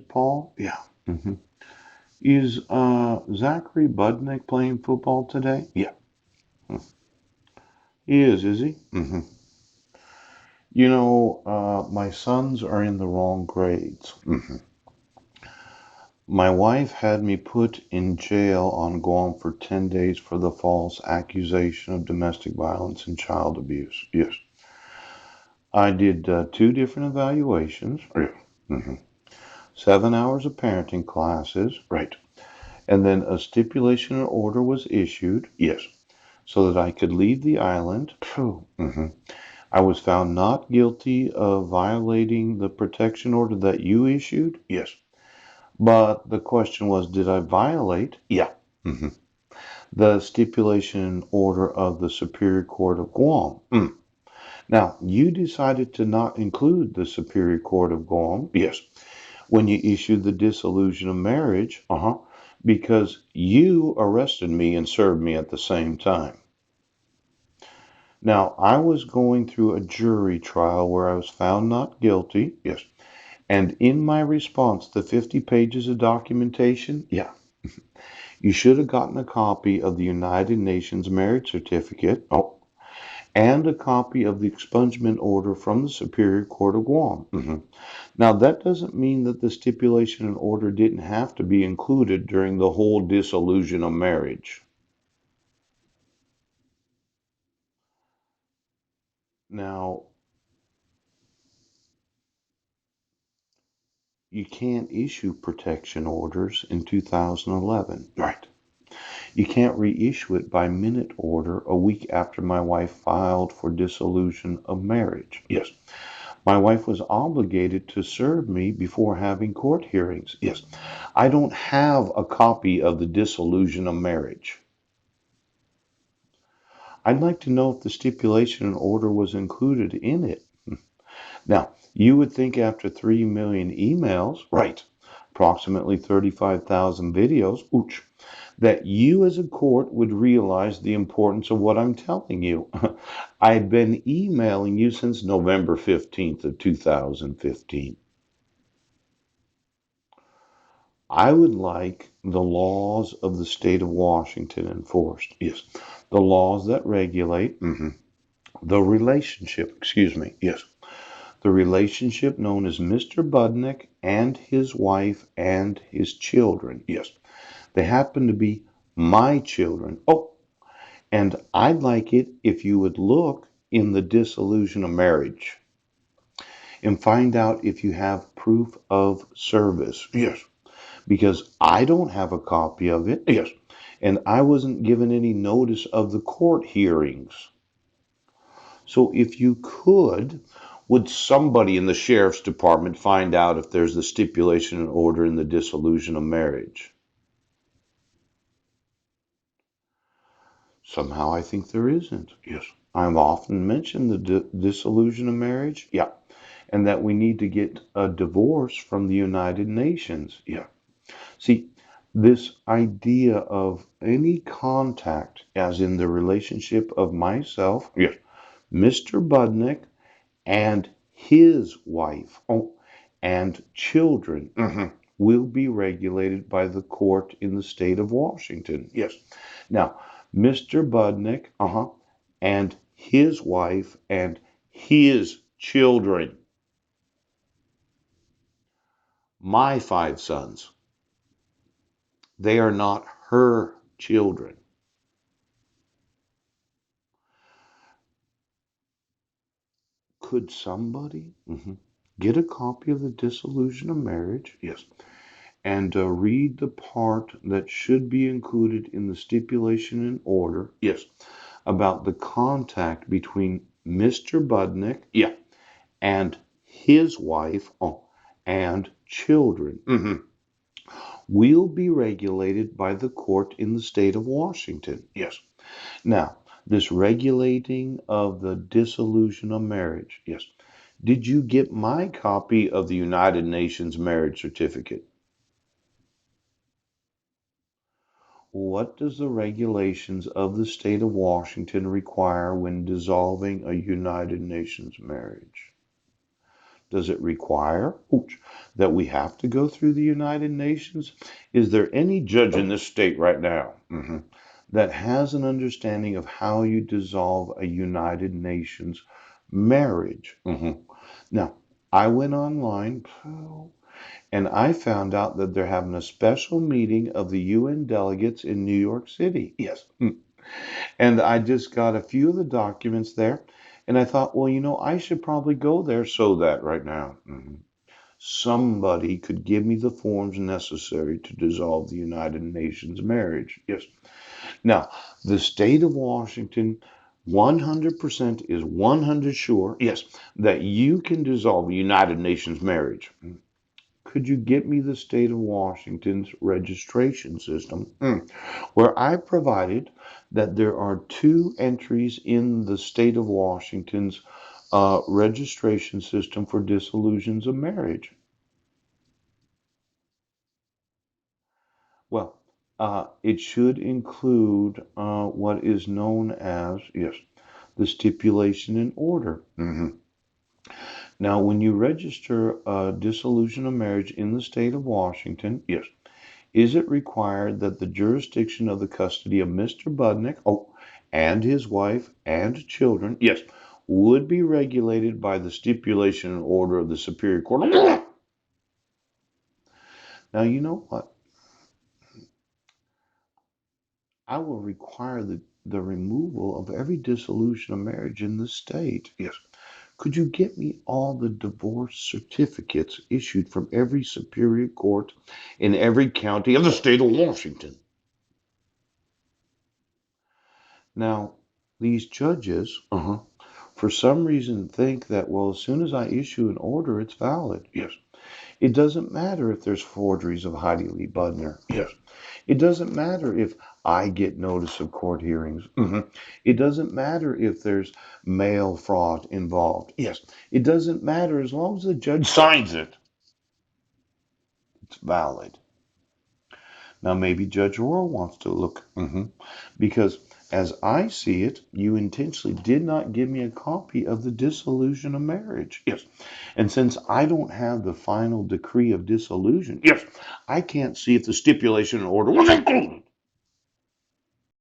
Paul? Yeah. hmm Is Zachary Budnick playing football today? Yeah. Mm. He is he? My sons are in the wrong grades. My wife had me put in jail on Guam for 10 days for the false accusation of domestic violence and child abuse. Yes. I did two different evaluations. Yeah. hmm 7 hours of parenting classes. Right. And then a stipulation and order was issued. Yes. So that I could leave the island. Phew. I was found not guilty of violating the protection order that you issued. Yes. But the question was, did I violate? Yeah. hmm The stipulation and order of the Superior Court of Guam. Now, you decided to not include the Superior Court of Guam. Yes. When you issued the dissolution of marriage. Because you arrested me and served me at the same time. Now, I was going through a jury trial where I was found not guilty. Yes. And in my response, the 50 pages of documentation, yeah, you should have gotten a copy of the United Nations marriage certificate. And a copy of the expungement order from the Superior Court of Guam. Now, that doesn't mean that the stipulation and order didn't have to be included during the whole dissolution of marriage. Now, you can't issue protection orders in 2011. Right. You can't reissue it by minute order a week after my wife filed for dissolution of marriage. Yes. My wife was obligated to serve me before having court hearings. Yes. I don't have a copy of the dissolution of marriage. I'd like to know if the stipulation and order was included in it. Now, you would think after 3 million emails, right, approximately 35,000 videos, ooch, that you as a court would realize the importance of what I'm telling you. I've been emailing you since November 15th of 2015. I would like the laws of the state of Washington enforced. Yes. The laws that regulate the relationship, excuse me. Yes. The relationship known as Mr. Budnick and his wife and his children. Yes. They happen to be my children. Oh, and I'd like it if you would look in the dissolution of marriage and find out if you have proof of service. Yes. Because I don't have a copy of it. Yes. And I wasn't given any notice of the court hearings. So if you could, would somebody in the sheriff's department find out if there's the stipulation and order in the dissolution of marriage? Somehow I think there isn't. Yes. I've often mentioned the dissolution of marriage. Yeah. And that we need to get a divorce from the United Nations. Yeah. See, this idea of any contact, as in the relationship of myself, yes, Mr. Budnick, and his wife, and children, will be regulated by the court in the state of Washington. Yes. Now, Mr. Budnick, and his wife and his children, my 5 sons, they are not her children. Could somebody get a copy of the dissolution of marriage? Yes. And read the part that should be included in the stipulation and order? Yes. About the contact between Mr. Budnick, yeah, and his wife, and children. Will be regulated by the court in the state of Washington. Yes. Now, this regulating of the dissolution of marriage. Yes. Did you get my copy of the United Nations marriage certificate? What does the regulations of the state of Washington require when dissolving a United Nations marriage? Does it require that we have to go through the United Nations? Is there any judge in this state right now that has an understanding of how you dissolve a United Nations marriage? Now, I went online and I found out that they're having a special meeting of the UN delegates in New York City. Yes. And I just got a few of the documents there. And I thought, well, I should probably go there so that right now somebody could give me the forms necessary to dissolve the United Nations marriage. Yes. Now, the state of Washington 100% is 100 sure, yes, that you can dissolve a United Nations marriage. Could you get me the state of Washington's registration system? Where I provided that there are two entries in the state of Washington's registration system for dissolutions of marriage. Well, it should include what is known as, yes, the stipulation and order. Now, when you register a dissolution of marriage in the state of Washington, yes, is it required that the jurisdiction of the custody of Mr. Budnick, and his wife and children, yes, would be regulated by the stipulation and order of the Superior Court? Now, you know what? I will require the removal of every dissolution of marriage in the state. Yes. Could you get me all the divorce certificates issued from every Superior Court in every county of the state of Washington? Now, these judges, for some reason think that, well, as soon as I issue an order, it's valid. Yes. It doesn't matter if there's forgeries of Heidi Lee Budner. Yes. It doesn't matter if I get notice of court hearings. It doesn't matter if there's mail fraud involved. Yes. It doesn't matter as long as the judge signs it. It's valid. Now, maybe Judge Rohr wants to look, because as I see it, you intentionally did not give me a copy of the dissolution of marriage. Yes. And since I don't have the final decree of dissolution, yes, I can't see if the stipulation and order was included.